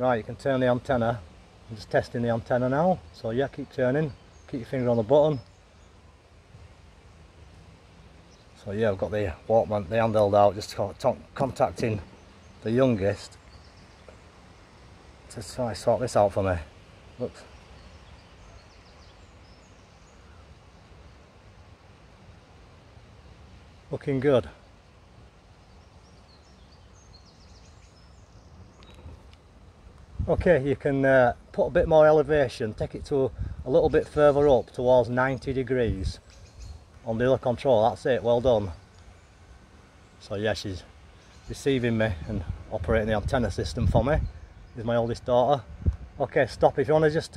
Right, you can turn the antenna. I'm just testing the antenna now. So yeah, keep turning. Keep your finger on the button. So yeah, I've got the Walkman, the handheld out, just contacting the youngest to try sort this out for me. Looks. Looking good. Okay, you can put a bit more elevation, take it to a little bit further up towards 90 degrees on the other control. That's it, well done. So yeah, she's receiving me and operating the antenna system for me. This is my oldest daughter. Okay, stop. If you want to just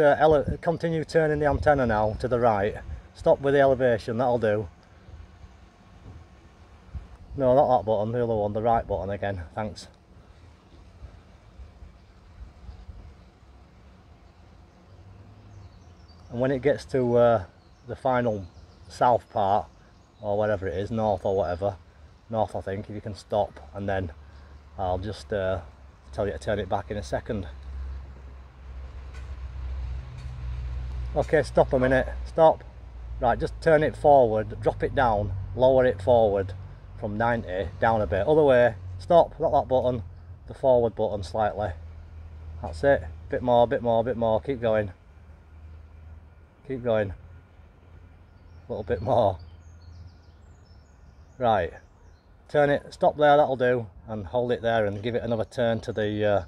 continue turning the antenna now to the right, stop with the elevation, that'll do. No, not that button, the other one, the right button again, thanks. And when it gets to the final south part, or whatever it is, north or whatever, north I think, if you can stop, and then I'll just tell you to turn it back in a second. Okay, stop a minute, stop. Right, just turn it forward, drop it down, lower it forward from 90 down a bit. Other way, stop, not that button, the forward button slightly. That's it, bit more, bit more, bit more, keep going. Keep going. A little bit more. Right, turn it, stop there, that'll do, and hold it there and give it another turn to the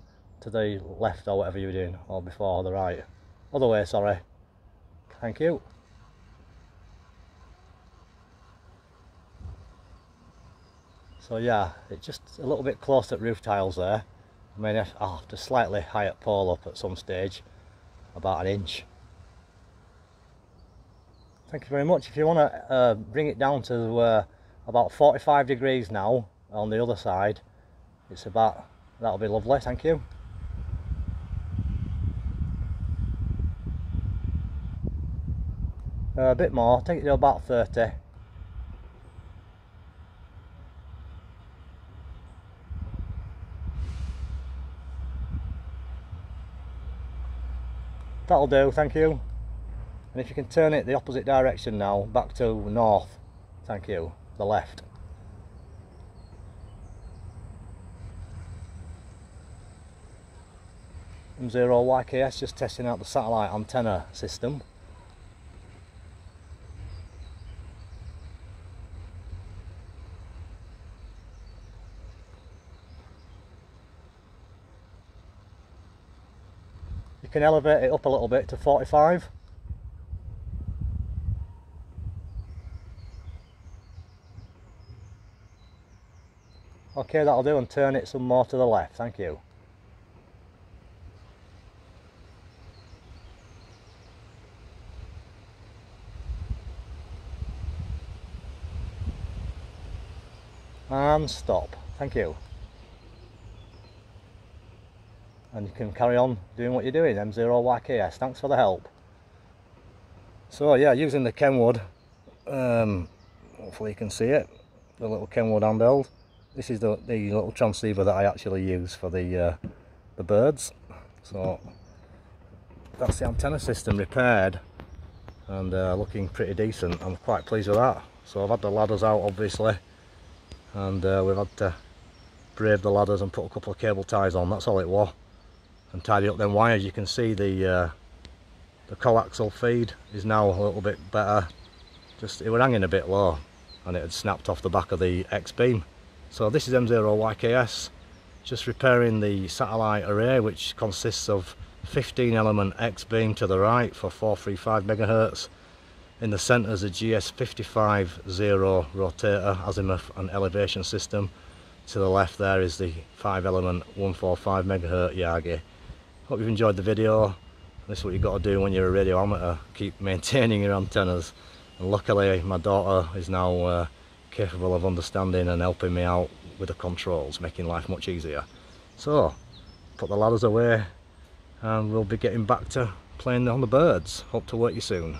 left or whatever you were doing, or before, the right. Other way, sorry. Thank you. So yeah, it's just a little bit close at roof tiles there. I mean, I'll have to slightly higher pole up at some stage, about an inch. Thank you very much. If you want to bring it down to about 45 degrees now on the other side, it's about, that'll be lovely, thank you. A bit more, take it to about 30. That'll do, thank you. And if you can turn it the opposite direction now, back to north, thank you, the left. M0YKS, just testing out the satellite antenna system. You can elevate it up a little bit to 45. Okay, that'll do, and turn it some more to the left, thank you. And stop, thank you. And you can carry on doing what you're doing, M0YKS, thanks for the help. So yeah, using the Kenwood, hopefully you can see it, the little Kenwood handheld. This is the little transceiver that I actually use for the birds. So that's the antenna system repaired and looking pretty decent. I'm quite pleased with that. So I've had the ladders out obviously, and we've had to brave the ladders and put a couple of cable ties on, that's all it was, and tidy up them wires. You can see the coaxial feed is now a little bit better. Just it was hanging a bit low and it had snapped off the back of the X-beam. So this is M0YKS, just repairing the satellite array, which consists of 15 element X-beam to the right for 435 MHz. In the centre is a GS55-0 rotator, azimuth and elevation system. To the left there is the 5 element 145 MHz Yagi. Hope you've enjoyed the video. This is what you've got to do when you're a radio amateur, keep maintaining your antennas. And luckily my daughter is now capable of understanding and helping me out with the controls, making life much easier. So, put the ladders away and we'll be getting back to playing on the birds. Hope to work you soon.